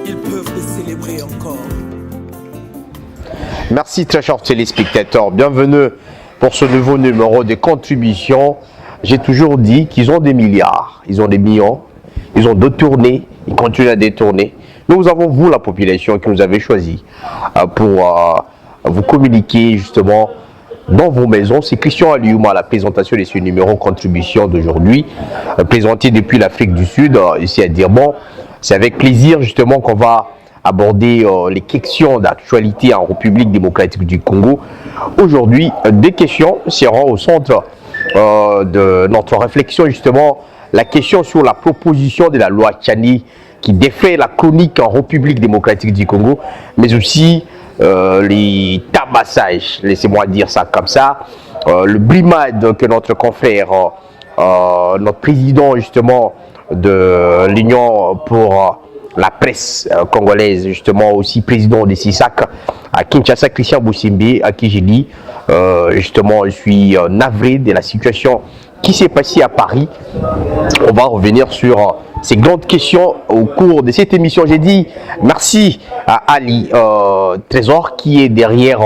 ils peuvent les célébrer encore. Merci très chers téléspectateurs, bienvenue pour ce nouveau numéro de contribution. J'ai toujours dit qu'ils ont des milliards, ils ont des millions, ils ont détourné, ils continuent à détourner. Nous avons vous, la population, qui nous avez choisi pour vous communiquer justement dans vos maisons. C'est Christian Aliouma à la présentation de ce numéro contribution d'aujourd'hui, présenté depuis l'Afrique du Sud, ici à Durban. C'est avec plaisir justement qu'on va aborder les questions d'actualité en République démocratique du Congo. Aujourd'hui, des questions seront au centre de notre réflexion, justement, la question sur la proposition de la loi Tchani qui défait la chronique en République démocratique du Congo, mais aussi les tabassages, laissez-moi dire ça comme ça, le brimade que notre confrère, notre président justement de l'Union pour la presse congolaise, justement aussi président de CISAC à Kinshasa, Christian Boussimbi, à qui j'ai dit, justement, je suis navré de la situation qui s'est passée à Paris. On va revenir sur ces grandes questions au cours de cette émission. J'ai dit merci à Ali Trésor qui est derrière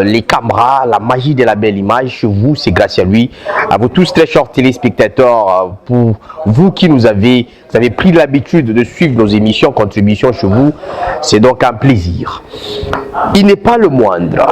les caméras, la magie de la belle image chez vous, c'est grâce à lui. À vous tous très chers téléspectateurs, pour vous qui vous avez pris l'habitude de suivre nos émissions, contributions chez vous, c'est donc un plaisir. Il n'est pas le moindre,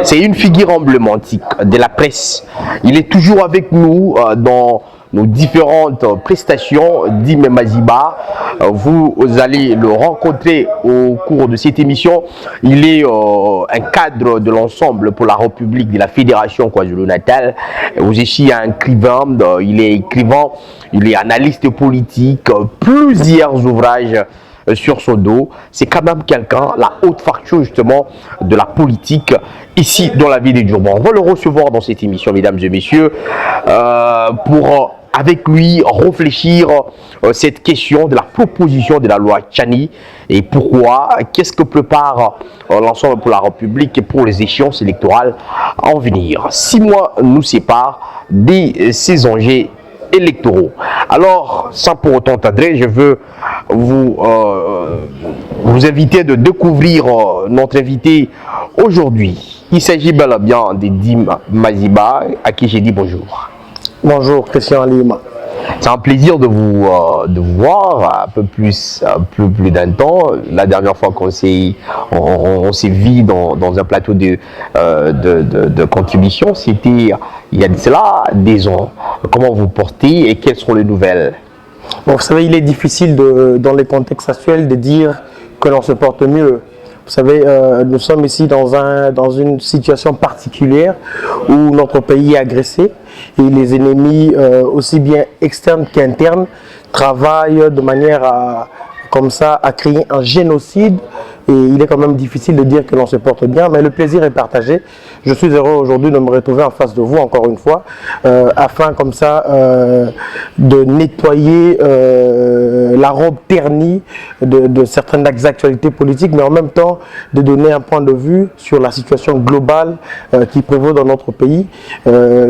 c'est une figure emblématique de la presse. Il est toujours avec nous dans nos différentes prestations d'Ime Maziba. Vous allez le rencontrer au cours de cette émission. Il est un cadre de l'ensemble pour la République de la Fédération KwaZulu-Natal. Vous aussi un écrivain, il est écrivain, il est analyste politique, plusieurs ouvrages sur son dos. C'est quand même quelqu'un, la haute facture justement de la politique ici dans la ville de Durban. On va le recevoir dans cette émission, mesdames et messieurs, pour avec lui réfléchir cette question de la proposition de la loi Tchani et pourquoi, qu'est-ce que prépare l'ensemble pour la République et pour les échéances électorales à en venir. 6 mois nous séparent de ces enjeux électoraux. Alors, sans pour autant t'adresser, je veux vous inviter de découvrir notre invité aujourd'hui. Il s'agit bel et bien d'Ime Maziba, à qui j'ai dit bonjour. Bonjour, Christian Aliouma. C'est un plaisir de vous voir un peu plus d'un temps. La dernière fois qu'on s'est vu dans un plateau de contribution, c'était il y a de cela des ans. Comment vous portez et quelles sont les nouvelles? Bon, vous savez, il est difficile dans les contextes actuels de dire que l'on se porte mieux. Vous savez, nous sommes ici dans une situation particulière où notre pays est agressé et les ennemis, aussi bien externes qu'internes, travaillent de manière à créer un génocide. Et il est quand même difficile de dire que l'on se porte bien, mais le plaisir est partagé. Je suis heureux aujourd'hui de me retrouver en face de vous, encore une fois, afin comme ça de nettoyer la robe ternie de certaines actualités politiques, mais en même temps de donner un point de vue sur la situation globale qui prévaut dans notre pays.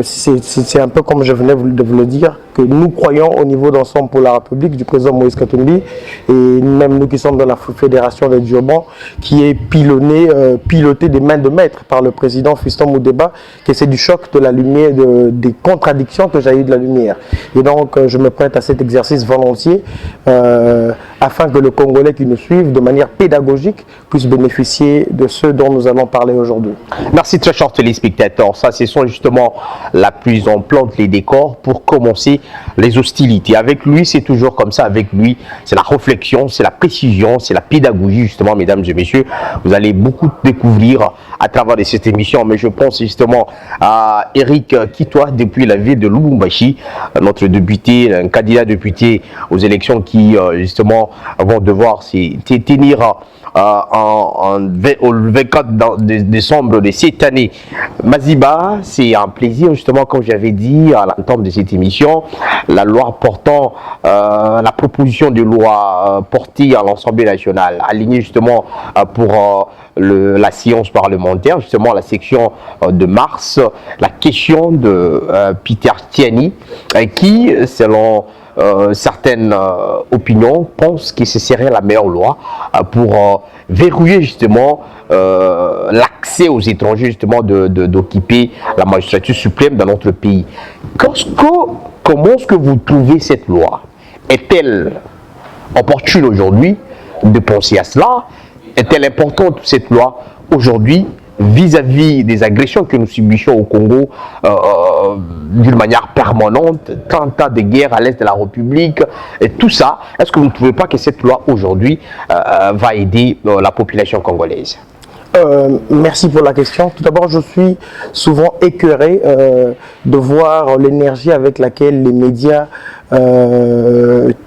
C'est un peu comme je venais de vous le dire, que nous croyons au niveau d'ensemble pour la République du président Moïse Katumbi, et même nous qui sommes dans la Fédération de Durban, qui est piloté des mains de maître par le président Fiston Moudeba, que c'est du choc de la lumière, des contradictions que j'ai eu de la lumière. Et donc je me prête à cet exercice volontiers afin que le Congolais qui nous suivent de manière pédagogique puisse bénéficier de ce dont nous allons parler aujourd'hui. Merci très chers téléspectateurs. Ça, ce sont justement la plus en plante les décors pour commencer les hostilités. Avec lui, c'est toujours comme ça. Avec lui, c'est la réflexion, c'est la précision, c'est la pédagogie, justement, mesdames et messieurs. Vous allez beaucoup découvrir à travers de cette émission, mais je pense justement à Eric Kitoa depuis la ville de Lubumbashi, notre député, un candidat député aux élections qui justement vont devoir se tenir au 24 décembre de cette année. Maziba, c'est un plaisir justement, comme j'avais dit à l'entente de cette émission, la loi portant, la proposition de loi portée à l'Assemblée nationale, alignée justement pour la séance parlementaire, justement la section de mars, la question de Peter Tchani, qui, selon certaines opinions pensent que ce serait la meilleure loi pour verrouiller justement l'accès aux étrangers justement d'occuper la magistrature suprême dans notre pays. Comment est-ce que vous trouvez cette loi? Est-elle opportune aujourd'hui de penser à cela? Est-elle importante cette loi aujourd'hui vis-à-vis des agressions que nous subissons au Congo d'une manière permanente, 30 ans de guerre à l'est de la République et tout ça? Est-ce que vous ne trouvez pas que cette loi aujourd'hui va aider la population congolaise? Merci pour la question. Tout d'abord, je suis souvent écœuré de voir l'énergie avec laquelle les médias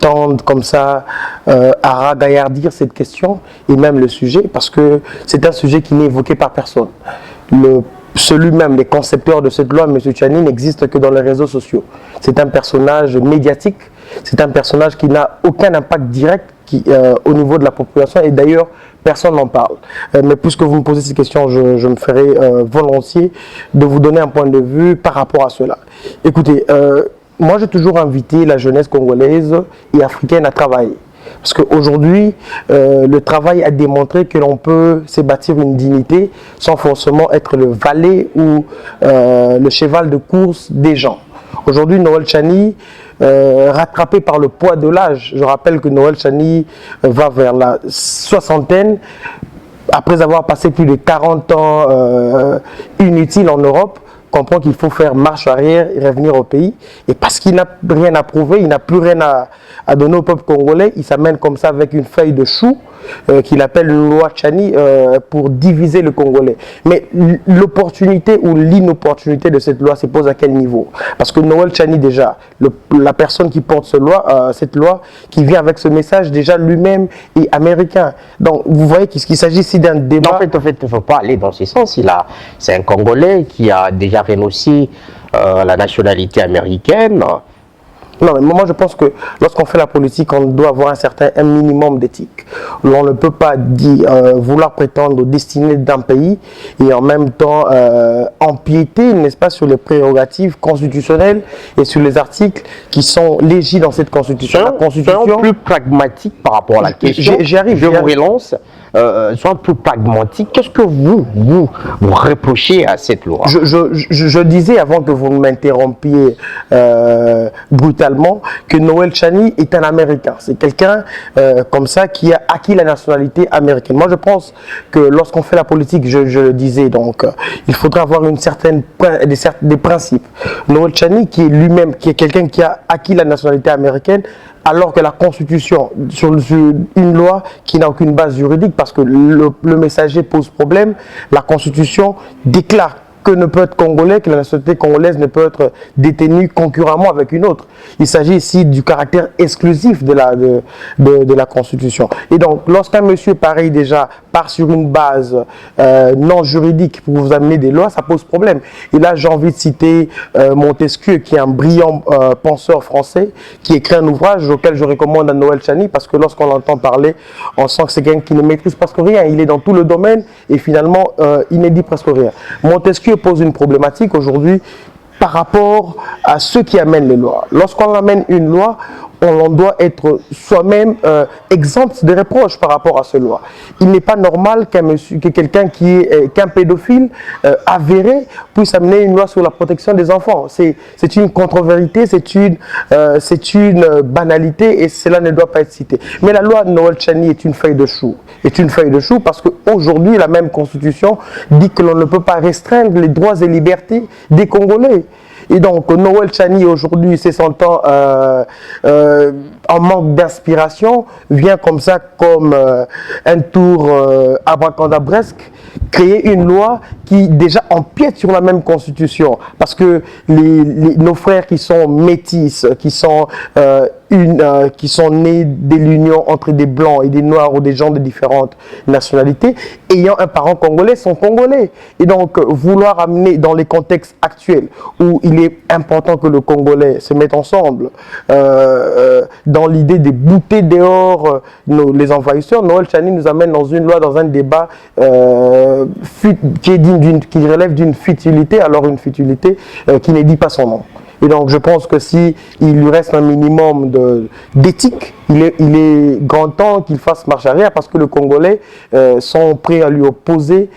tendent comme ça à ragaillardir cette question et même le sujet, parce que c'est un sujet qui n'est évoqué par personne. Celui même des concepteurs de cette loi, M. Tchani, n'existe que dans les réseaux sociaux. C'est un personnage médiatique, c'est un personnage qui n'a aucun impact direct au niveau de la population, et d'ailleurs personne n'en parle. Mais puisque vous me posez ces questions, je me ferai volontiers de vous donner un point de vue par rapport à cela. Écoutez, moi j'ai toujours invité la jeunesse congolaise et africaine à travailler. Parce qu'aujourd'hui, le travail a démontré que l'on peut se bâtir une dignité sans forcément être le valet ou le cheval de course des gens. Aujourd'hui, Noël Tchani, rattrapé par le poids de l'âge, je rappelle que Noël Tchani va vers la soixantaine, après avoir passé plus de 40 ans inutiles en Europe, comprend qu'il faut faire marche arrière et revenir au pays. Et parce qu'il n'a rien à prouver, il n'a plus rien à donner au peuple congolais, il s'amène comme ça avec une feuille de chou qu'il appelle loi Tchani pour diviser le Congolais. Mais l'opportunité ou l'inopportunité de cette loi se pose à quel niveau? Parce que Noël Tchani déjà, la personne qui porte cette loi, qui vient avec ce message déjà lui-même est américain. Donc vous voyez qu'il s'agit ici d'un débat. En fait, il ne faut pas aller dans ce sens. C'est un Congolais qui a déjà renoncé la nationalité américaine. Non, mais moi je pense que lorsqu'on fait la politique, on doit avoir un minimum d'éthique. On ne peut pas vouloir prétendre aux destinées d'un pays et en même temps empiéter, n'est-ce pas, sur les prérogatives constitutionnelles et sur les articles qui sont légis dans cette constitution. La constitution soyons plus pragmatique par rapport à la question. Je vous relance. Soyons plus pragmatique. Qu'est-ce que vous reprochez à cette loi? Je disais avant que vous m'interrompiez brutalement que Noël Tchani est un Américain. C'est quelqu'un comme ça qui a acquis la nationalité américaine. Moi, je pense que lorsqu'on fait la politique, je le disais, donc il faudra avoir des principes. Noël Tchani, qui est lui-même, qui est quelqu'un qui a acquis la nationalité américaine, alors que la Constitution, sur une loi qui n'a aucune base juridique, parce que le messager pose problème, la Constitution déclare que ne peut être congolais, que la nationalité congolaise ne peut être détenue concurremment avec une autre. Il s'agit ici du caractère exclusif de la Constitution. Et donc, lorsqu'un monsieur pareil déjà part sur une base non juridique pour vous amener des lois, ça pose problème. Et là, j'ai envie de citer Montesquieu, qui est un brillant penseur français, qui écrit un ouvrage auquel je recommande à Noël Tchani, parce que lorsqu'on l'entend parler, on sent que c'est quelqu'un qui ne maîtrise presque rien. Il est dans tout le domaine et finalement, il ne dit presque rien. Montesquieu pose une problématique aujourd'hui par rapport à ceux qui amènent les lois. Lorsqu'on amène une loi, on doit être soi-même exempt de reproches par rapport à ces lois. Il n'est pas normal que quelqu'un qu'un pédophile avéré puisse amener une loi sur la protection des enfants. C'est une contre-vérité, c'est une banalité et cela ne doit pas être cité. Mais la loi de Noël Tchani est une feuille de chou. Est une feuille de chou parce qu'aujourd'hui, la même Constitution dit que l'on ne peut pas restreindre les droits et libertés des Congolais. Et donc, Noël Tchani, aujourd'hui, se sentant en manque d'inspiration, vient comme ça, comme un tour abracadabresque, créer une loi qui déjà empiète sur la même Constitution. Parce que nos frères qui sont métis, qui sont nés de l'union entre des blancs et des noirs ou des gens de différentes nationalités, ayant un parent congolais, sont congolais. Et donc, vouloir amener dans les contextes actuels où il est important que le Congolais se mette ensemble, dans l'idée de bouter dehors les envahisseurs, Noël Tchani nous amène dans une loi, dans un débat qui relève d'une futilité, alors une futilité qui ne dit pas son nom. Et donc je pense que si il lui reste un minimum d'éthique, il est grand temps qu'il fasse marche arrière parce que les Congolais sont prêts à lui opposer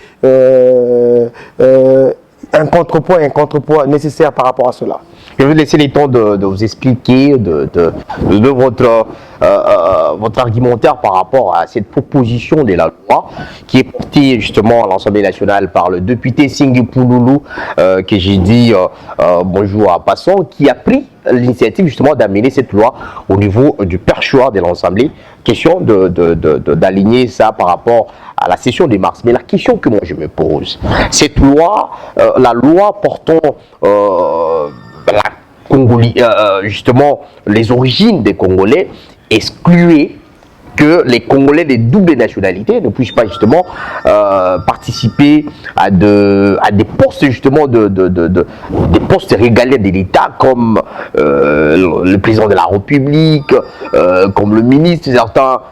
un contrepoids nécessaire par rapport à cela. Je vais laisser les temps de vous expliquer de votre argumentaire par rapport à cette proposition de la loi qui est portée justement à l'Assemblée nationale par le député Singhi Pouloulou, que j'ai dit bonjour à passant, qui a pris l'initiative justement d'amener cette loi au niveau du perchoir de l'Assemblée. Question d'aligner ça par rapport à la session de mars. Mais la question que moi je me pose, cette loi, la loi portant justement les origines des Congolais, excluait que les Congolais de double nationalité ne puissent pas justement participer à des postes justement des postes régaliens de l'État comme le président de la République, comme le ministre,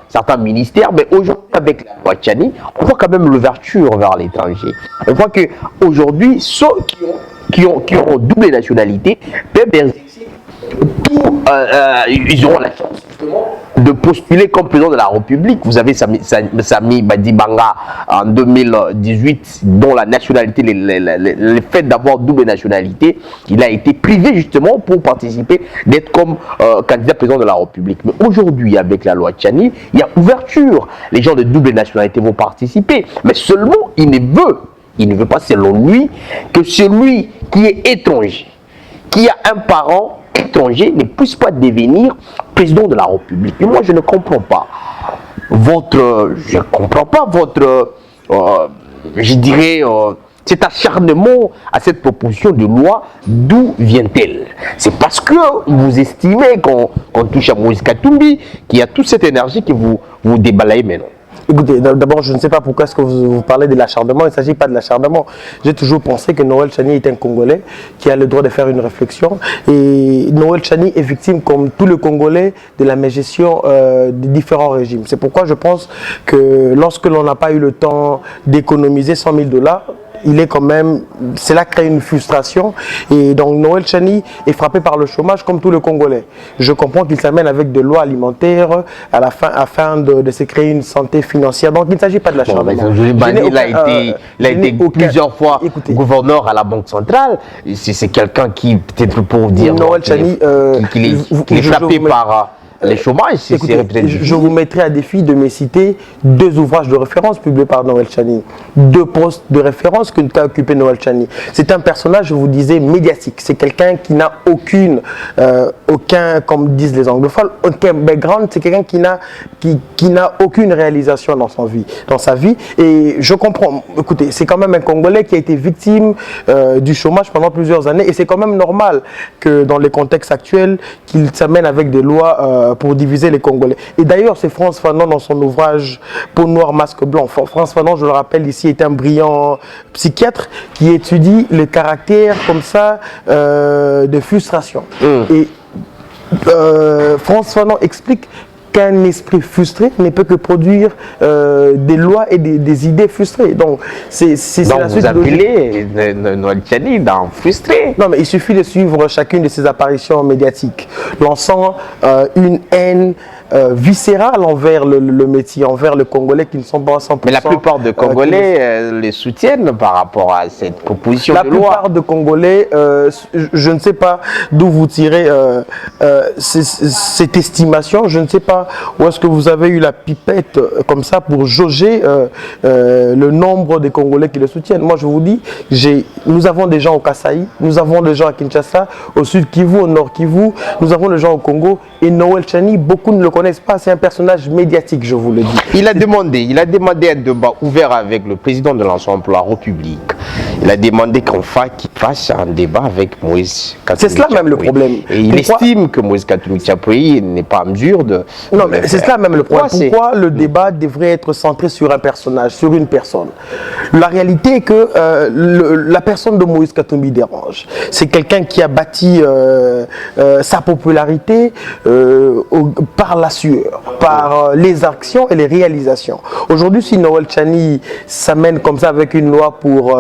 certains ministères. Mais aujourd'hui, avec la loi Tchani, on voit quand même l'ouverture vers l'étranger. On voit qu'aujourd'hui, ceux qui ont double nationalité peuvent exercer tout, ils auront la chance de postuler comme président de la République. Vous avez Sami Badibanga en 2018, dont la nationalité, le fait d'avoir double nationalité, il a été privé justement pour participer, d'être comme candidat président de la République. Mais aujourd'hui, avec la loi Tchani, il y a ouverture. Les gens de double nationalité vont participer, mais seulement il ne veut pas, selon lui, que celui qui est étranger, qui a un parent étranger, ne puisse pas devenir président de la République. Et moi, je ne comprends pas je dirais, cet acharnement à cette proposition de loi. D'où vient-elle? C'est parce que vous estimez qu'on touche à Moïse Katumbi, qu'il y a toute cette énergie que vous débalayez maintenant. Écoutez, d'abord, je ne sais pas pourquoi est-ce que vous parlez de l'acharnement. Il ne s'agit pas de l'acharnement. J'ai toujours pensé que Noël Tchani est un Congolais qui a le droit de faire une réflexion. Et Noël Tchani est victime, comme tous les Congolais, de la mégestion des différents régimes. C'est pourquoi je pense que lorsque l'on n'a pas eu le temps d'économiser 100 000 $, il est quand même, cela crée une frustration. Et donc Noël Tchani est frappé par le chômage comme tous les Congolais. Je comprends qu'il s'amène avec des lois alimentaires à la fin, afin de se créer une santé financière. Donc il ne s'agit pas de l'acharnement. Il a été plusieurs fois gouverneur à la Banque centrale. C'est quelqu'un qui, peut-être pour dire, Noël Tchani, qui est frappé par les chômages. Je vous mettrai à défi de me citer 2 ouvrages de référence publiés par Noël Tchani, 2 postes de référence que qu'a occupé Noël Tchani. C'est un personnage, je vous disais, médiatique. C'est quelqu'un qui n'a aucun, comme disent les anglophones, aucun background. C'est quelqu'un qui n'a aucune réalisation dans sa vie. Et je comprends. Écoutez, c'est quand même un Congolais qui a été victime du chômage pendant plusieurs années. Et c'est quand même normal que dans les contextes actuels, qu'il s'amène avec des lois pour diviser les Congolais. Et d'ailleurs, c'est France Fanon dans son ouvrage Peau noire, masque blanc. France Fanon, je le rappelle ici, est un brillant psychiatre qui étudie le caractère comme ça de frustration. Et France Fanon explique qu'un esprit frustré ne peut que produire des lois et des idées frustrées. Donc, c'est la suite. Vous appelez Noël Tchani dans frustré. Non, mais il suffit de suivre chacune de ses apparitions médiatiques, lançant une haine viscérale envers le métier, envers les Congolais qui ne sont pas 100%. Mais la plupart des Congolais les soutiennent par rapport à cette proposition de loi. La plupart des Congolais, je ne sais pas d'où vous tirez cette estimation, je ne sais pas où est-ce que vous avez eu la pipette comme ça pour jauger le nombre de Congolais qui le soutiennent. Moi, je vous dis, nous avons des gens au Kasaï, nous avons des gens à Kinshasa, au sud Kivu, au nord Kivu, nous avons des gens au Congo. Et Noël Tchani, beaucoup ne le connaissent pas, c'est un personnage médiatique, je vous le dis. Il a demandé un débat ouvert avec le président de l'Ensemble pour la République. Il a demandé qu'il fasse un débat avec Moïse Katumbi. C'est cela même le problème. Et il estime que Moïse Katumbi n'est pas en mesure de... Non, mais c'est cela même le problème. Pourquoi le débat devrait être centré sur un personnage, sur une personne? La réalité est que la personne de Moïse Katumbi dérange. C'est quelqu'un qui a bâti sa popularité par la sueur, par les actions et les réalisations. Aujourd'hui, si Noël Tchani s'amène comme ça avec une loi pour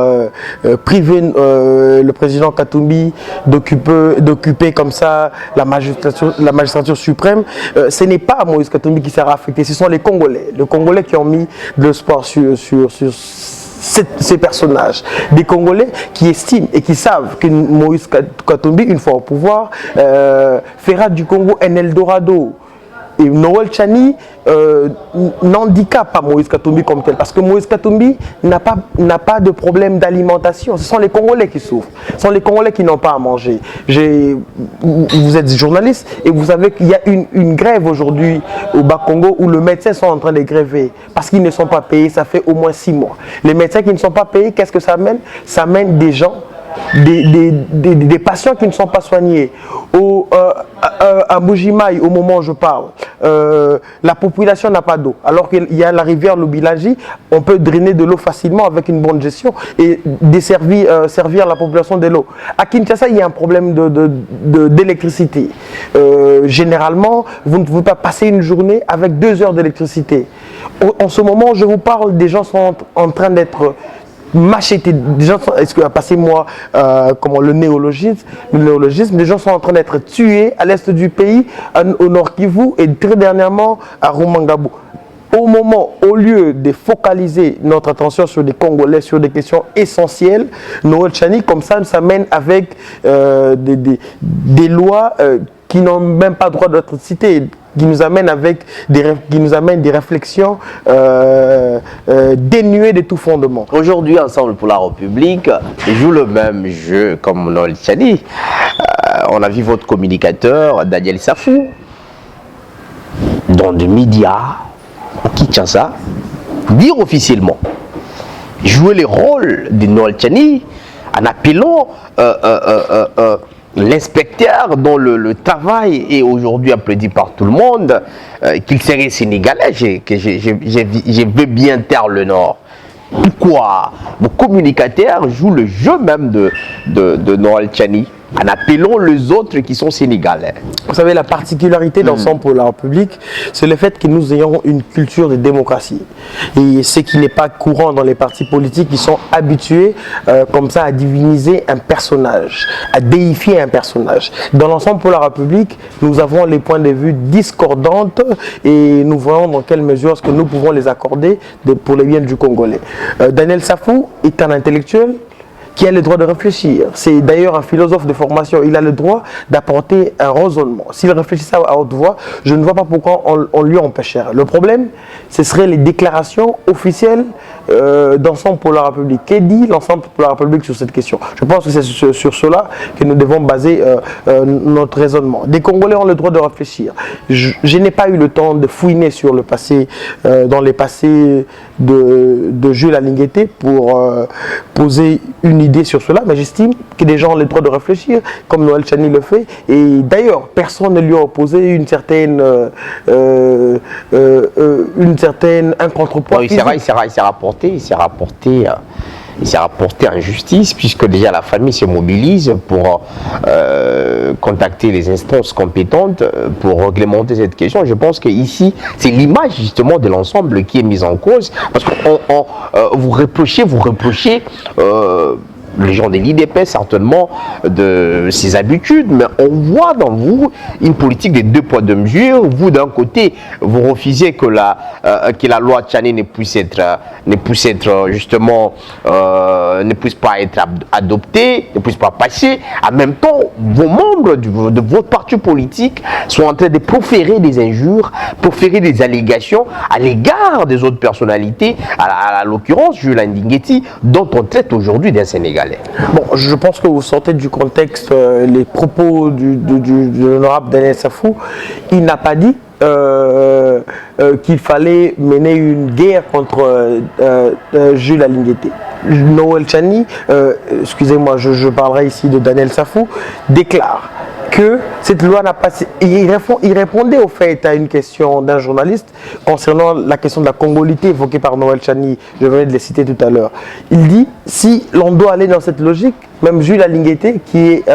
priver le président Katumbi d'occuper comme ça la magistrature suprême, ce n'est pas Moïse Katumbi qui sera affecté, ce sont les Congolais qui ont mis de l'espoir sur ces personnages, des Congolais qui estiment et qui savent que Moïse Katumbi, une fois au pouvoir, fera du Congo un Eldorado. Et Noël Tchani n'handicape pas Moïse Katumbi comme tel, parce que Moïse Katumbi n'a pas de problème d'alimentation. Ce sont les Congolais qui souffrent, ce sont les Congolais qui n'ont pas à manger. Vous êtes journaliste et vous savez qu'il y a une grève aujourd'hui au Bas-Congo où les médecins sont en train de gréver parce qu'ils ne sont pas payés, ça fait au moins 6 mois. Les médecins qui ne sont pas payés, qu'est-ce que ça amène? Ça amène des gens, des patients qui ne sont pas soignés. À Bujimaï, au moment où je parle, la population n'a pas d'eau. Alors qu'il y a la rivière Lubilaji, on peut drainer de l'eau facilement avec une bonne gestion et servir la population de l'eau. À Kinshasa, il y a un problème d'électricité. Généralement, vous ne pouvez pas passer une journée avec 2 heures d'électricité. En ce moment où je vous parle, des gens sont en train d'être machetés. Est-ce que passez-moi le néologisme, les gens sont en train d'être tués à l'est du pays, au nord Kivu et très dernièrement à Rumangabo. Au lieu de focaliser notre attention sur des Congolais, sur des questions essentielles, Noël Tchani, comme ça, nous amène avec des lois qui n'ont même pas droit d'être citées, qui nous amènent des réflexions dénuées de tout fondement. Aujourd'hui, Ensemble pour la République joue le même jeu comme Noël Tchani. On a vu votre communicateur, Daniel Safou, dans des médias au Kinshasa, dire officiellement, jouer le rôle de Noël Tchani en appelant l'inspecteur dont le travail est aujourd'hui applaudi par tout le monde, qu'il serait sénégalais, je veux bien taire le Nord. Pourquoi vos communicateurs jouent le jeu même de Noël Tchani en appelant les autres qui sont sénégalais? Vous savez, la particularité d'Ensemble pour la République, c'est le fait que nous ayons une culture de démocratie. Et ce qui n'est pas courant dans les partis politiques qui sont habitués comme ça à diviniser un personnage, à déifier un personnage. Dans l'Ensemble pour la République, nous avons les points de vue discordantes et nous voyons dans quelle mesure est-ce que nous pouvons les accorder pour le bien du Congolais. Daniel Safou est un intellectuel qui a le droit de réfléchir. C'est d'ailleurs un philosophe de formation. Il a le droit d'apporter un raisonnement. S'il réfléchissait à haute voix, je ne vois pas pourquoi on lui empêcherait. Le problème, ce serait les déclarations officielles d'Ensemble pour la République. Qu'est dit l'Ensemble pour la République sur cette question? Je pense que c'est sur cela que nous devons baser notre raisonnement. Des Congolais ont le droit de réfléchir. Je n'ai pas eu le temps de fouiner sur le passé, dans les passés de Jules Alingueté pour poser une idée sur cela, mais j'estime que les gens ont le droit de réfléchir, comme Noël Tchani le fait, et d'ailleurs, personne ne lui a opposé une certaine un contrepoids. Il s'est rapporté en justice, puisque déjà la famille se mobilise pour contacter les instances compétentes pour réglementer cette question. Je pense qu'ici, c'est l'image justement de l'ensemble qui est mise en cause, parce que vous reprochez les gens de l'IDP certainement de ses habitudes, mais on voit dans vous une politique des 2 poids 2 mesures. Vous d'un côté, vous refusez que la loi Tchani ne puisse pas être adoptée, ne puisse pas passer. En même temps, vos membres de votre parti politique sont en train de proférer des injures, proférer des allégations à l'égard des autres personnalités, à l'occurrence Jules Alingueté, dont on traite aujourd'hui d'un Sénégalais. Bon, je pense que vous sortez du contexte les propos de l'honorable Daniel Safou. Il n'a pas dit qu'il fallait mener une guerre contre Jules Alingueté. Noël Tchani, excusez-moi, je parlerai ici de Daniel Safou, déclare que cette loi n'a pas... Il répondait au fait à une question d'un journaliste concernant la question de la congolité évoquée par Noël Tchani, je venais de les citer tout à l'heure. Il dit, si l'on doit aller dans cette logique, même Jules Alingueté, qui est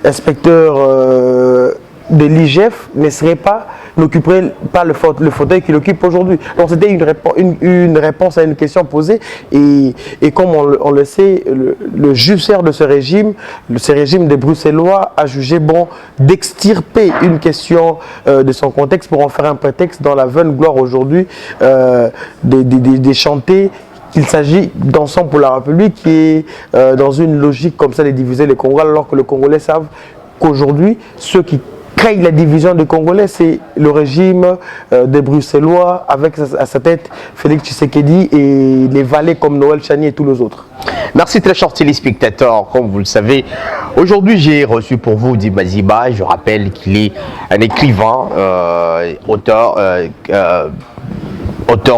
inspecteur de l'IGF, ne serait pas n'occuperait pas le fauteuil qu'il occupe aujourd'hui. Donc c'était une réponse à une question posée et comme on le sait, le justicière de ce régime des Bruxellois a jugé bon d'extirper une question de son contexte pour en faire un prétexte dans la vaine gloire aujourd'hui des chantés qu'il s'agit d'Ensemble pour la République qui est dans une logique comme ça de diviser les Congolais alors que les Congolais savent qu'aujourd'hui ceux qui créent la division des Congolais c'est le régime des Bruxellois avec à sa tête Félix Tshisekedi et les valets comme Noël Chani et tous les autres. Merci très chers téléspectateurs, comme vous le savez, aujourd'hui j'ai reçu pour vous Dim Maziba. Je rappelle qu'il est un écrivain, auteur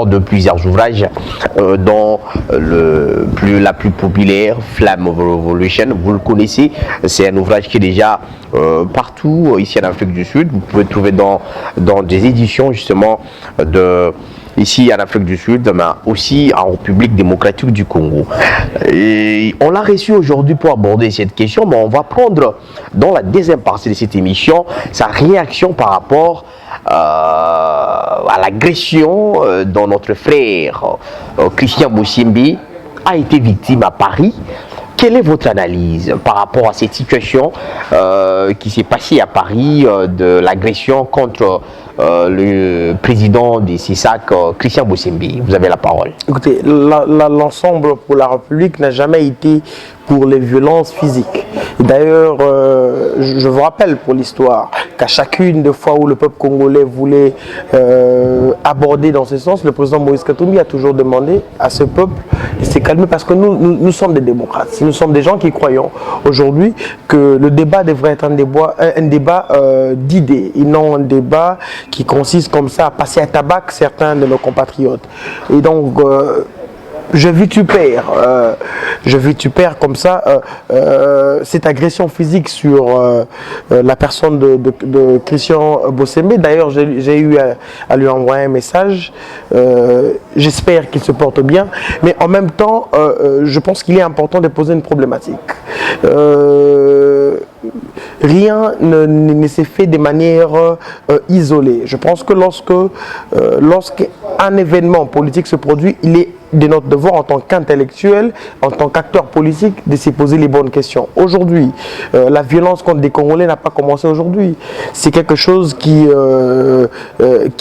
de plusieurs ouvrages dont la plus populaire, Flame of Revolution, vous le connaissez, c'est un ouvrage qui est déjà partout ici en Afrique du Sud, vous pouvez le trouver dans des éditions justement ici en Afrique du Sud, mais aussi en République démocratique du Congo. Et on l'a reçu aujourd'hui pour aborder cette question, mais on va prendre dans la deuxième partie de cette émission sa réaction par rapport à l'agression dont notre frère Christian Bosimbi a été victime à Paris. Quelle est votre analyse par rapport à cette situation qui s'est passée à Paris de l'agression contre le président des CISAC, Christian Bosimbi? Vous avez la parole. Écoutez, l'Ensemble pour la République n'a jamais été pour les violences physiques. D'ailleurs, je vous rappelle pour l'histoire qu'à chacune des fois où le peuple congolais voulait aborder dans ce sens, le président Moïse Katumbi a toujours demandé à ce peuple de se calmer parce que nous sommes des démocrates. Nous sommes des gens qui croyons aujourd'hui que le débat devrait être un débat d'idées et non un débat qui consiste comme ça à passer à tabac certains de nos compatriotes. Et donc, je vitupère comme ça cette agression physique sur la personne de Christian Bosimbi. D'ailleurs, j'ai eu à lui envoyer un message. J'espère qu'il se porte bien. Mais en même temps, je pense qu'il est important de poser une problématique. Rien ne s'est fait de manière isolée. Je pense que lorsqu'un événement politique se produit, il est de notre devoir en tant qu'intellectuel, en tant qu'acteur politique, de se poser les bonnes questions. Aujourd'hui, la violence contre des Congolais n'a pas commencé aujourd'hui. C'est quelque chose qui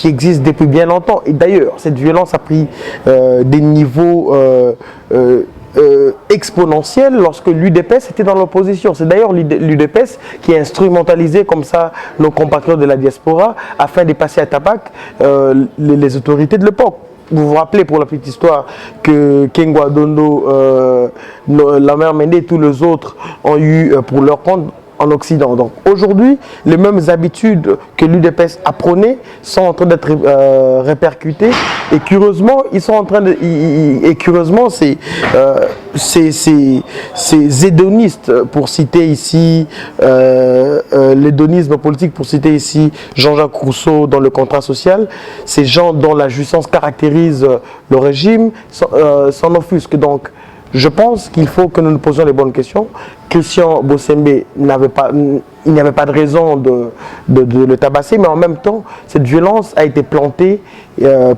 existe depuis bien longtemps. Et d'ailleurs, cette violence a pris des niveaux exponentielle lorsque l'UDPS était dans l'opposition. C'est d'ailleurs l'UDPS qui a instrumentalisé comme ça nos compatriotes de la diaspora afin de passer à tabac les autorités de l'époque. Vous vous rappelez pour la petite histoire que Kengwa Dondo, la mère Mende et tous les autres ont eu pour leur compte en Occident. Donc aujourd'hui, les mêmes habitudes que l'UDPS a prônées sont en train d'être répercutées et curieusement, ils sont en train de... Et curieusement, ces hédonistes, pour citer ici l'hédonisme politique, pour citer ici Jean-Jacques Rousseau dans le contrat social, ces gens dont la jouissance caractérise le régime s'en offusquent. Donc, je pense qu'il faut que nous nous posions les bonnes questions. Christian Bosimbi il n'y avait pas de raison de le tabasser, mais en même temps, cette violence a été plantée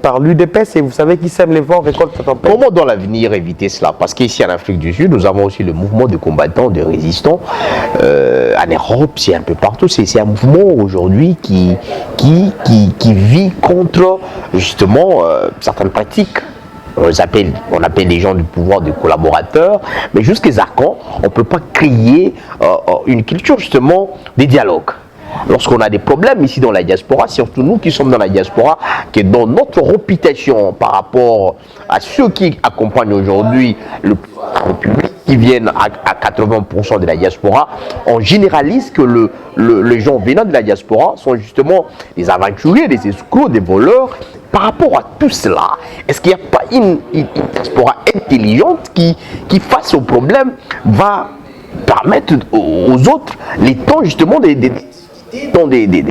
par l'UDPS et vous savez qui sème les vents récolte sa tempête. Comment dans l'avenir éviter cela? Parce qu'ici en Afrique du Sud, nous avons aussi le mouvement de combattants, de résistants. En Europe, c'est un peu partout. C'est un mouvement aujourd'hui qui vit contre justement certaines pratiques. On appelle les gens du pouvoir des collaborateurs, mais jusqu'à quand on ne peut pas créer une culture justement des dialogues. Lorsqu'on a des problèmes ici dans la diaspora, surtout nous qui sommes dans la diaspora, qui est dans notre réputation par rapport à ceux qui accompagnent aujourd'hui le République, qui viennent à 80% de la diaspora, on généralise que les gens venant de la diaspora sont justement des aventuriers, des escrocs, des voleurs. Par rapport à tout cela, est-ce qu'il n'y a pas une diaspora intelligente qui, face au problème, va permettre aux autres les temps justement des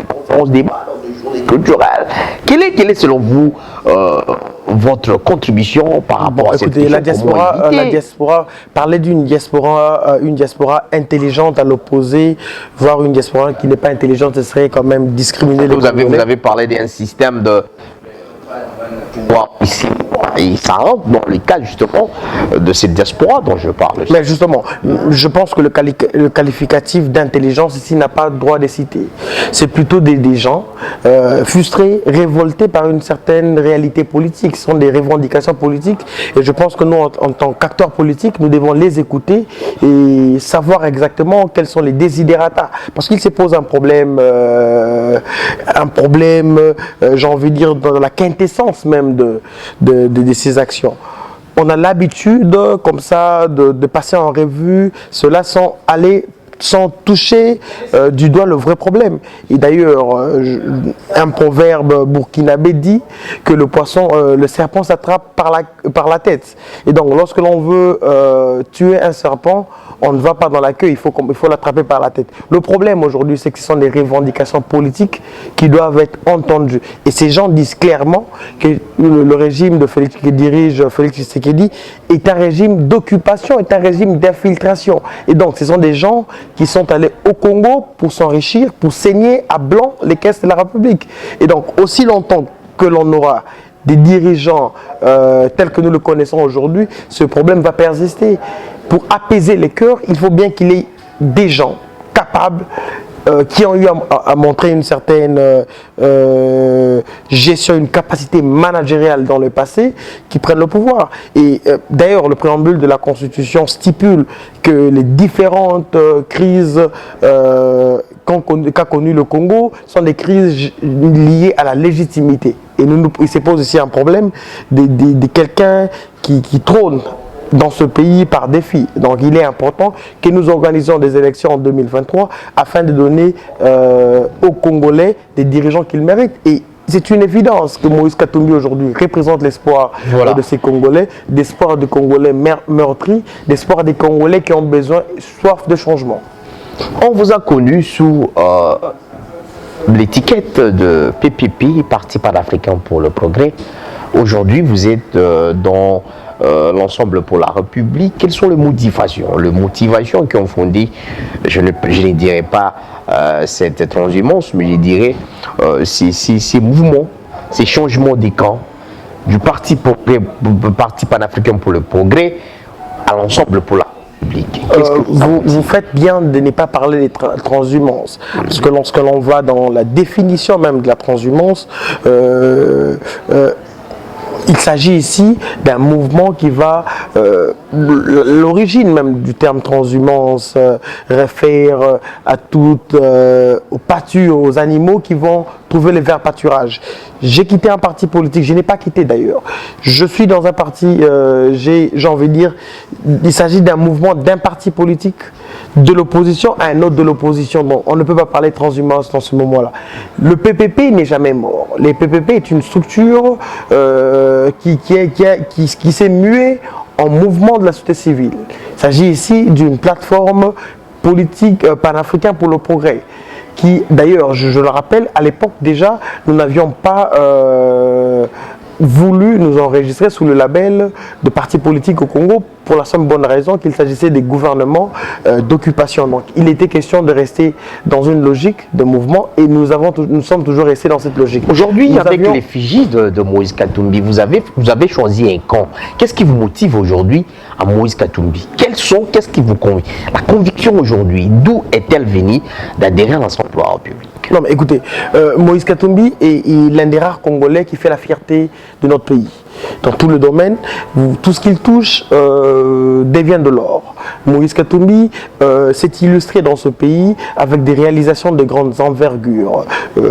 conférences débats, des journées culturelles? Quelle est selon vous votre contribution par rapport à cette écoutez, question? la diaspora, parler d'une diaspora, une diaspora intelligente à l'opposé, voire une diaspora qui n'est pas intelligente, ce serait quand même discriminer les vous avez parlé d'un système de pouvoir ici. Et ça rentre dans les cas justement de cette diaspora dont je parle. Mais justement, je pense que le qualificatif d'intelligence ici n'a pas le droit de citer. C'est plutôt des gens frustrés, révoltés par une certaine réalité politique. Ce sont des revendications politiques et je pense que nous, en tant qu'acteurs politiques, nous devons les écouter et savoir exactement quels sont les desiderata. Parce qu'il se pose un problème, j'ai envie de dire, dans la quintessence même de ces actions. On a l'habitude, comme ça, de passer en revue cela sans toucher du doigt le vrai problème. Et d'ailleurs, un proverbe burkinabé dit que le serpent s'attrape par la tête. Et donc, lorsque l'on veut tuer un serpent, on ne va pas dans la queue, il faut l'attraper par la tête. Le problème aujourd'hui, c'est que ce sont des revendications politiques qui doivent être entendues. Et ces gens disent clairement que le régime que dirige Félix Tshisekedi est un régime d'occupation, est un régime d'infiltration. Et donc, ce sont des gens qui sont allés au Congo pour s'enrichir, pour saigner à blanc les caisses de la République. Et donc, aussi longtemps que l'on aura des dirigeants tels que nous le connaissons aujourd'hui, ce problème va persister. Pour apaiser les cœurs, il faut bien qu'il y ait des gens capables qui ont eu à montrer une certaine gestion, une capacité managériale dans le passé, qui prennent le pouvoir. Et d'ailleurs, le préambule de la Constitution stipule que les différentes crises qu'a connues le Congo sont des crises liées à la légitimité. Et il se pose aussi un problème de quelqu'un qui trône dans ce pays par défi. Donc il est important que nous organisions des élections en 2023 afin de donner aux Congolais des dirigeants qu'ils méritent. Et c'est une évidence que Moïse Katumbi aujourd'hui représente l'espoir de ces Congolais, l'espoir des Congolais meurtris, l'espoir des Congolais qui ont besoin, soif de changement. On vous a connu sous l'étiquette de PPP, Parti panafricain pour le progrès. Aujourd'hui, vous êtes dans l'ensemble pour la République. Quelles sont les motivations qui ont fondé, je ne dirais pas cette transhumance, mais je dirais ces mouvements, ces changements des camps du Parti panafricain pour le progrès à l'ensemble pour la République. Vous faites bien de ne pas parler des transhumance, parce que lorsque l'on va dans la définition même de la transhumance, il s'agit ici d'un mouvement qui va, l'origine même du terme transhumance réfère à aux pâtures, aux animaux qui vont trouver les verts pâturages. J'ai quitté un parti politique, je n'ai pas quitté d'ailleurs. Je suis dans un parti, j'ai envie de dire, il s'agit d'un mouvement d'un parti politique de l'opposition à un autre de l'opposition. Donc on ne peut pas parler de transhumance dans ce moment-là. Le PPP n'est jamais mort. Le PPP est une structure qui s'est muée en mouvement de la société civile. Il s'agit ici d'une plateforme politique panafricaine pour le progrès. Qui, d'ailleurs, je le rappelle, à l'époque déjà, nous n'avions pas voulu nous enregistrer sous le label de parti politique au Congo pour la simple bonne raison qu'il s'agissait des gouvernements d'occupation. Donc il était question de rester dans une logique de mouvement et nous sommes toujours restés dans cette logique. Aujourd'hui, avec l'effigie de Moïse Katumbi, vous avez choisi un camp. Qu'est-ce qui vous motive aujourd'hui à Moïse Katumbi? Qu'est-ce qui vous convient? La conviction aujourd'hui, d'où est-elle venue d'adhérer à l'Assemblée pour la République? Non mais écoutez, Moïse Katumbi est l'un des rares Congolais qui fait la fierté de notre pays. Dans tout le domaine, tout ce qu'il touche devient de l'or. Moïse Katumbi s'est illustré dans ce pays avec des réalisations de grandes envergures. Vous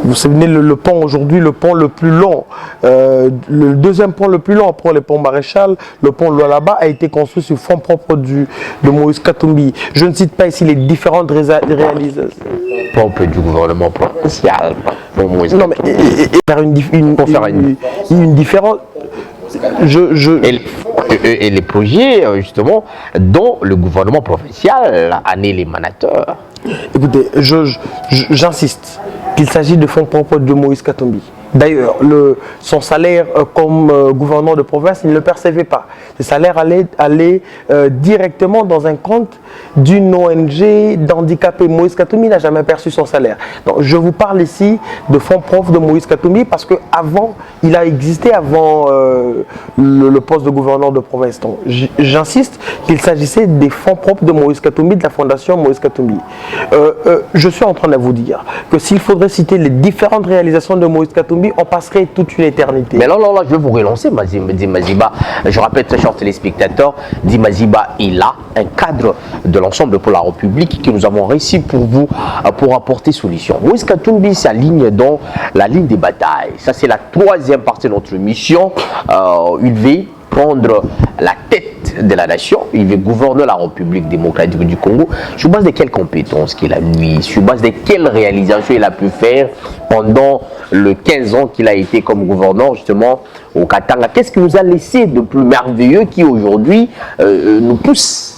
vous souvenez le pont aujourd'hui, le pont le plus long, le deuxième pont le plus long après le pont Maréchal, le pont Lualaba a été construit sur fonds propres de Moïse Katumbi. Je ne cite pas ici les différentes réalisations. Propre du gouvernement provincial. Non mais faire une différence. Et les projets, justement, dont le gouvernement provincial a né l'émanateur. Écoutez, j'insiste qu'il s'agit de fonds propres de Moïse Katumbi. D'ailleurs, son salaire comme gouverneur de province, il ne le percevait pas. Le salaire allait directement dans un compte d'une ONG d'handicapés. Moïse Katumbi n'a jamais perçu son salaire. Donc, je vous parle ici de fonds propres de Moïse Katumbi parce qu'avant, il a existé avant le poste de gouverneur de province. Donc, j'insiste qu'il s'agissait des fonds propres de Moïse Katumbi, de la fondation Moïse Katumbi. Je suis en train de vous dire que s'il faudrait citer les différentes réalisations de Moïse Katumbi, on passerait toute une éternité. Mais là, je vais vous relancer, Maziba. Je rappelle très chers téléspectateurs, Maziba, il a un cadre de l'ensemble pour la République que nous avons réussi pour vous, pour apporter solution. Moïse Katumbi s'aligne dans la ligne des batailles. Ça, c'est la troisième partie de notre mission. Il veut prendre la tête de la nation, il veut gouverner la République démocratique du Congo. Sur base de quelles compétences qu'il a lui, sur base de quelles réalisations il a pu faire pendant les 15 ans qu'il a été comme gouverneur justement au Katanga. Qu'est-ce qu'il nous a laissé de plus merveilleux qui aujourd'hui nous pousse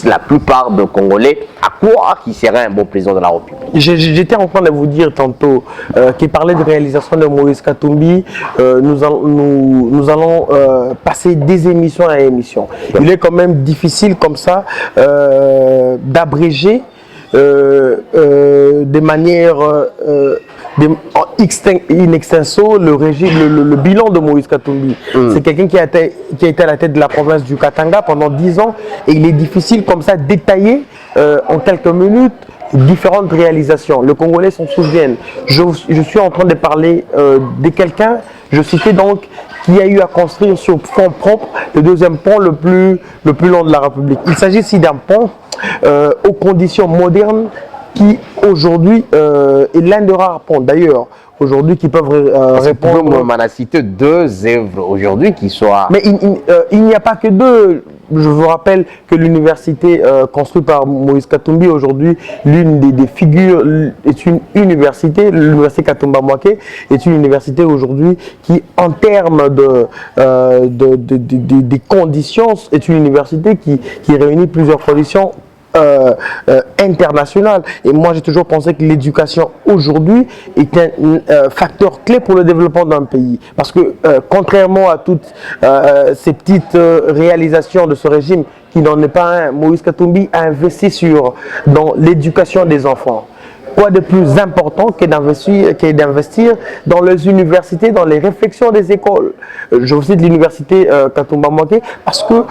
la plupart des Congolais à croire qu'il serait un bon président de la République? J'étais en train de vous dire tantôt qu'il parlait de réalisation de Moïse Katumbi. Nous allons passer des émissions à émissions. Il est quand même difficile comme ça d'abréger de manière in extenso le bilan de Moïse Katumbi. C'est quelqu'un qui a été à la tête de la province du Katanga pendant 10 ans et il est difficile comme ça d'étayer en quelques minutes différentes réalisations. Les Congolais s'en souviennent. Je suis en train de parler de quelqu'un, je citais donc, qui a eu à construire sur fonds propres le deuxième pont le plus long de la République. Il s'agit ici d'un pont aux conditions modernes qui aujourd'hui est l'un des rares ponts d'ailleurs aujourd'hui qui peuvent répondre. On m'en a cité 2 œuvres aujourd'hui qui soient. Mais il n'y a pas que 2. Je vous rappelle que l'université construite par Moïse Katumbi aujourd'hui, l'une des figures est une université, l'université Katumba Mwaké est une université aujourd'hui qui, en termes des conditions, est une université qui réunit plusieurs conditions internationale. Et moi, j'ai toujours pensé que l'éducation aujourd'hui est un facteur clé pour le développement d'un pays. Parce que contrairement à toutes ces petites réalisations de ce régime, qui n'en est pas un, Moïse Katumbi a investi dans l'éducation des enfants. Quoi de plus important que d'investir dans les universités, dans les réflexions des écoles. Je vous cite l'université Katumba Mwaké parce que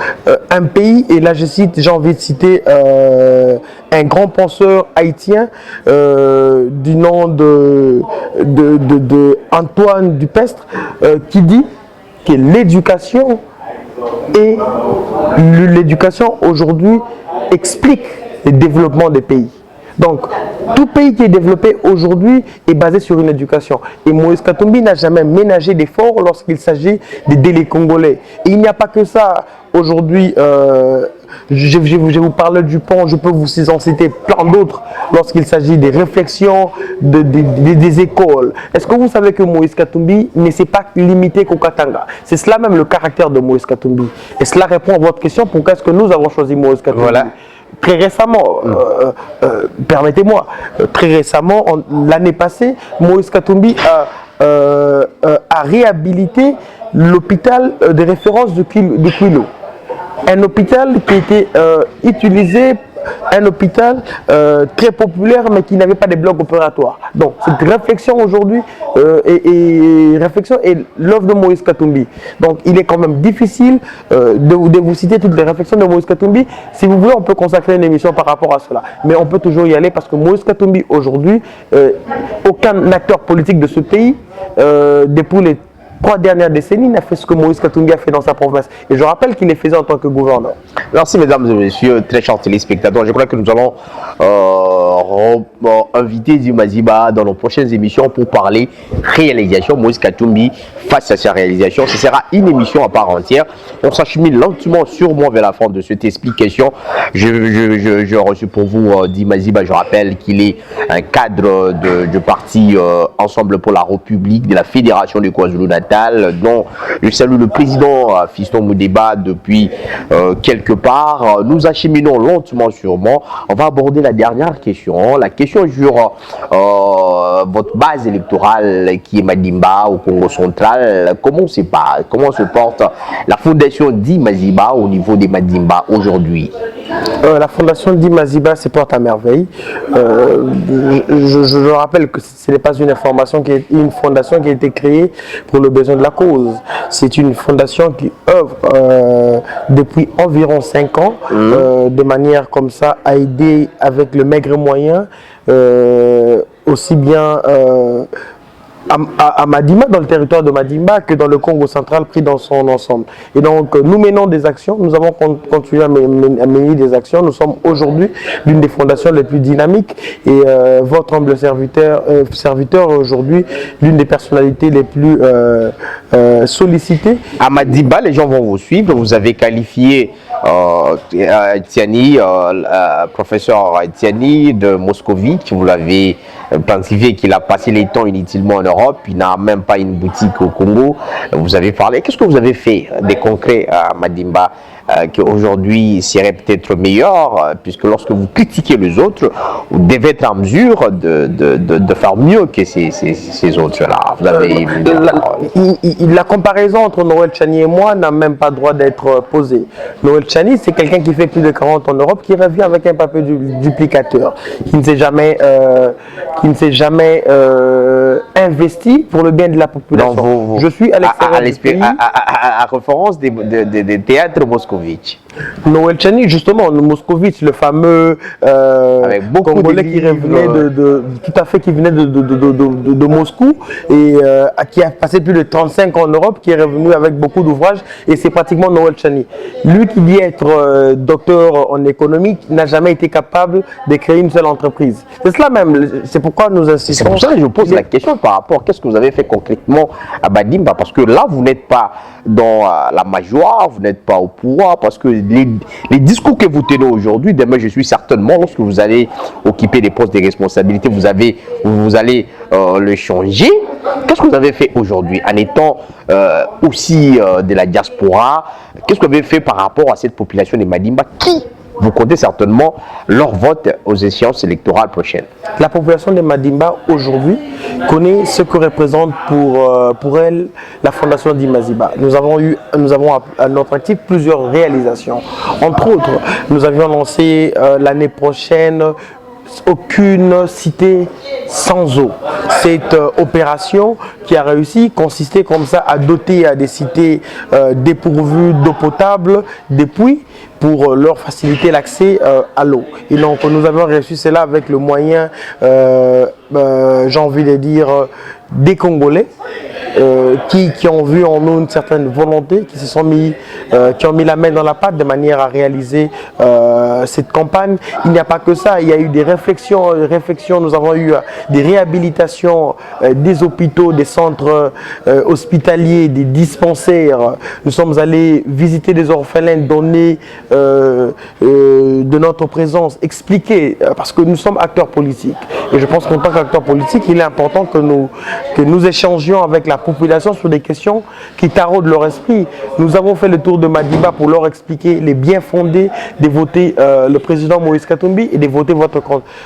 un pays, et là j'ai envie de citer un grand penseur haïtien du nom de Antoine Dupestre qui dit que l'éducation aujourd'hui explique le développement des pays. Donc, tout pays qui est développé aujourd'hui est basé sur une éducation. Et Moïse Katumbi n'a jamais ménagé d'efforts lorsqu'il s'agit d'aider les Congolais. Et il n'y a pas que ça. Aujourd'hui, je vous parle du pont, je peux vous en citer plein d'autres lorsqu'il s'agit des réflexions, des écoles. Est-ce que vous savez que Moïse Katumbi ne s'est pas limité qu'au Katanga? C'est cela même le caractère de Moïse Katumbi. Et cela répond à votre question, pourquoi est-ce que nous avons choisi Moïse Katumbi? Voilà. Très récemment, permettez-moi, très récemment, l'année passée, Moïse Katumbi a réhabilité l'hôpital de référence de Kouilou. Un hôpital qui était utilisé, un hôpital très populaire mais qui n'avait pas de blocs opératoires. Donc cette réflexion aujourd'hui est l'œuvre de Moïse Katumbi. Donc il est quand même difficile de vous citer toutes les réflexions de Moïse Katumbi. Si vous voulez, on peut consacrer une émission par rapport à cela. Mais on peut toujours y aller parce que Moïse Katumbi aujourd'hui, aucun acteur politique de ce pays, depuis les 3 dernières décennies, n'a fait ce que Moïse Katumbi a fait dans sa province. Et je rappelle qu'il les faisait en tant que gouverneur. Merci mesdames et messieurs, très chers téléspectateurs. Je crois que nous allons inviter Maziba dans nos prochaines émissions pour parler réalisation. Moïse Katumbi face à sa réalisation. Ce sera une émission à part entière. On s'achemine lentement, sûrement vers la fin de cette explication. J'ai reçu pour vous Maziba. Je rappelle qu'il est un cadre du parti Ensemble pour la République, de la Fédération du KwaZulu-Natal, dont je salue le président Fiston Moudeba depuis quelque part. Nous acheminons lentement, sûrement. On va aborder la dernière question rapidement la question sur votre base électorale qui est Madimba au Congo central. Comment se porte la fondation d'Imaziba au niveau des Madimba aujourd'hui? La fondation d'Imaziba se porte à merveille. Je rappelle que ce n'est pas une fondation qui a été créée pour le besoin de la cause. C'est une fondation qui œuvre depuis environ 5 ans, de manière comme ça à aider avec le maigre moyen, aussi bien à Madimba, dans le territoire de Madimba, que dans le Congo central pris dans son ensemble. Et donc, nous menons des actions, nous avons continué à mener des actions. Nous sommes aujourd'hui l'une des fondations les plus dynamiques et votre humble serviteur aujourd'hui, l'une des personnalités les plus sollicitées. À Madimba, les gens vont vous suivre. Vous avez qualifié Tiani, professeur Tiani de Moscovite, vous l'avez plantifié qu'il a passé les temps inutilement en Europe, il n'a même pas une boutique au Congo. Vous avez parlé, qu'est-ce que vous avez fait des concrets à Madimba qui aujourd'hui serait peut-être meilleur, puisque lorsque vous critiquez les autres, vous devez être en mesure de faire mieux que ces autres-là. La comparaison entre Noël Tchani et moi n'a même pas droit d'être posée. Noël Tchani, c'est quelqu'un qui fait plus de 40 ans en Europe, qui revient avec un papier duplicateur, qui ne s'est jamais investi pour le bien de la population. Non, je suis à l'extérieur du pays. À référence des théâtres Moscovite. Noël Tchani, justement, Moscovite, le fameux Congolais qui revenait qui venait de Moscou et qui a passé plus de 35 ans en Europe, qui est revenu avec beaucoup d'ouvrages, et c'est pratiquement Noël Tchani. Lui qui dit être docteur en économie, n'a jamais été capable de créer une seule entreprise. C'est cela même, c'est pourquoi nous insistons. C'est pour ça que je pose la question par rapport à qu'est-ce que vous avez fait concrètement à Madimba, parce que là, vous n'êtes pas dans la majoire, vous n'êtes pas au pouvoir, parce que les discours que vous tenez aujourd'hui, demain, je suis certainement, lorsque vous allez occuper des postes de responsabilité, vous allez le changer. Qu'est-ce que vous avez fait aujourd'hui en étant aussi de la diaspora? Qu'est-ce que vous avez fait par rapport à cette population de Madimba qui, vous comptez certainement leur vote aux échéances électorales prochaines? La population de Madimba aujourd'hui connaît ce que représente pour elle la fondation d'Imaziba. Nous avons à notre actif plusieurs réalisations. Entre autres, nous avions lancé l'année prochaine aucune cité sans eau. Cette opération qui a réussi consistait comme ça à doter à des cités dépourvues d'eau potable, des puits, pour leur faciliter l'accès à l'eau. Et donc nous avons réussi cela avec le moyen, j'ai envie de dire, des Congolais qui ont vu en nous une certaine volonté, qui ont mis la main dans la pâte de manière à réaliser cette campagne. Il n'y a pas que ça, il y a eu des réflexions, nous avons eu des réhabilitations des hôpitaux, des centres hospitaliers, des dispensaires. Nous sommes allés visiter des orphelins, donner de notre présence, expliquer, parce que nous sommes acteurs politiques. Et je pense qu'en tant qu'acteurs politiques, il est important que nous échangions avec la population sur des questions qui taraudent leur esprit. Nous avons fait le tour de Madimba pour leur expliquer les biens fondés de voter le président Moïse Katumbi et de voter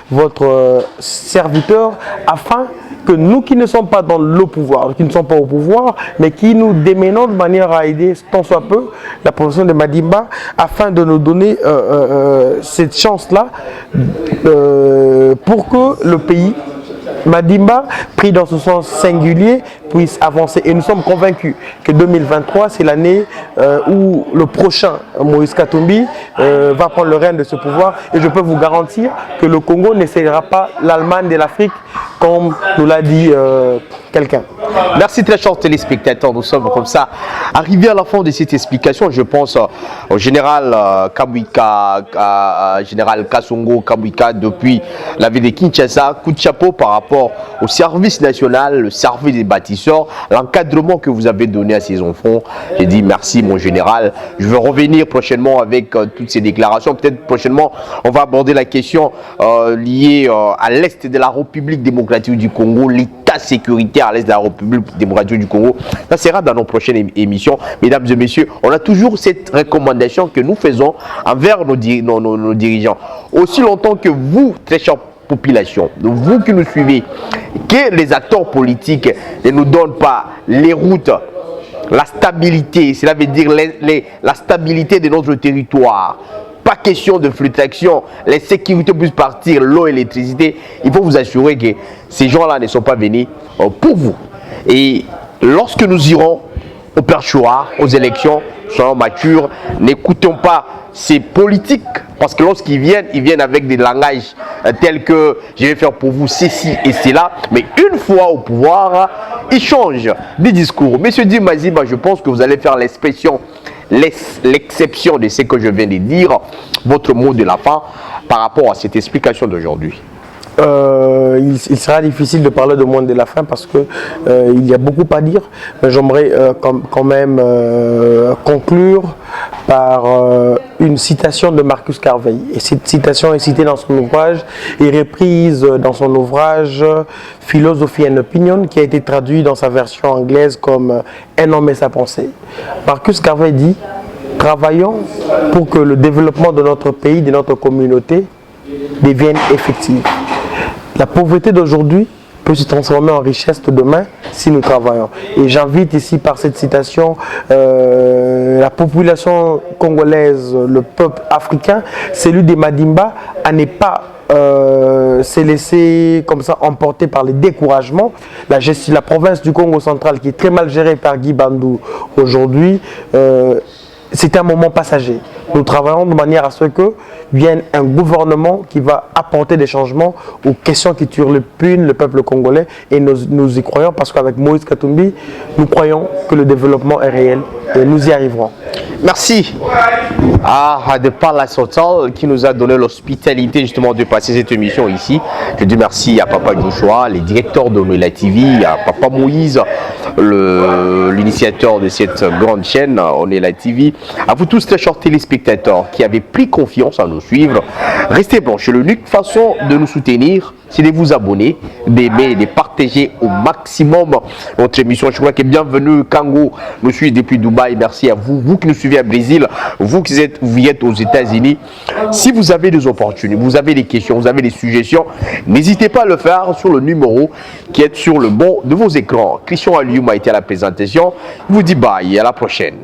votre serviteur, afin que nous qui ne sommes pas dans le pouvoir, qui ne sommes pas au pouvoir, mais qui nous démenons de manière à aider tant soit peu la population de Madimba, afin de nous donner cette chance-là pour que le pays Madimba, pris dans ce sens singulier, puisse avancer. Et nous sommes convaincus que 2023, c'est l'année où le prochain Moïse Katumbi va prendre le règne de ce pouvoir. Et je peux vous garantir que le Congo n'essayera pas l'Allemagne de l'Afrique, comme nous l'a dit quelqu'un. Merci très chers téléspectateurs, nous sommes comme ça arrivés à la fin de cette explication. Je pense au général général Kassongo Kabwika depuis la ville de Kinshasa. Coup de chapeau par rapport au service national, le service des bâtisseurs, l'encadrement que vous avez donné à ces enfants. J'ai dit merci mon général. Je vais revenir prochainement avec toutes ces déclarations. Peut-être prochainement on va aborder la question liée à l'Est de la République démocratique du Congo, l'état sécuritaire à l'Est de la République démocratique du Congo. Ça sera dans nos prochaines émissions. Mesdames et messieurs, on a toujours cette recommandation que nous faisons envers nos dirigeants. Aussi longtemps que vous, très chers population, vous qui nous suivez, que les acteurs politiques ne nous donnent pas les routes, la stabilité, cela veut dire la stabilité de notre territoire. Pas question de fluctuation, les sécurités puissent partir, l'eau et l'électricité. Il faut vous assurer que ces gens-là ne sont pas venus pour vous. Et lorsque nous irons au perchoir, aux élections, soyons matures, n'écoutons pas ces politiques, parce que lorsqu'ils viennent, ils viennent avec des langages tels que je vais faire pour vous ceci et cela, mais une fois au pouvoir, ils changent des discours. Monsieur Dim Maziba, je pense que vous allez faire l'expression, l'exception de ce que je viens de dire, votre mot de la fin par rapport à cette explication d'aujourd'hui. Il sera difficile de parler de monde de la fin parce que il y a beaucoup à dire, mais j'aimerais quand même conclure par une citation de Marcus Garvey. Et cette citation est citée dans son ouvrage et reprise dans son ouvrage Philosophy and Opinion, qui a été traduit dans sa version anglaise comme Un homme et sa pensée. Marcus Garvey dit: travaillons pour que le développement de notre pays, de notre communauté devienne effectif. La pauvreté d'aujourd'hui peut se transformer en richesse de demain si nous travaillons. Et j'invite ici par cette citation la population congolaise, le peuple africain, celui des Madimba, à ne pas se laisser comme ça emporter par les découragements. La province du Congo central qui est très mal gérée par Guy Bandou aujourd'hui, c'est un moment passager. Nous travaillons de manière à ce que vienne un gouvernement qui va apporter des changements aux questions qui turlupinent le peuple congolais, et nous y croyons parce qu'avec Moïse Katumbi, nous croyons que le développement est réel et nous y arriverons. Merci à De Parla Sotal qui nous a donné l'hospitalité justement de passer cette émission ici. Je dis merci à Papa Joshua, les directeurs de Onela TV, à Papa Moïse, l'initiateur de cette grande chaîne Onela TV, à vous tous les chers téléspectateurs qui avez pris confiance à nous suivre. Restez branchés. L'unique façon de nous soutenir, c'est de vous abonner, d'aimer et de partager au maximum notre émission. Je crois que bienvenue Kango nous suit depuis Dubaï. Merci à vous, vous qui nous suivez à Brésil, vous qui êtes aux États-Unis. Si vous avez des opportunités, vous avez des questions, vous avez des suggestions, n'hésitez pas à le faire sur le numéro qui est sur le bord de vos écrans. Christian Alioum a été à la présentation. Je vous dis bye et à la prochaine.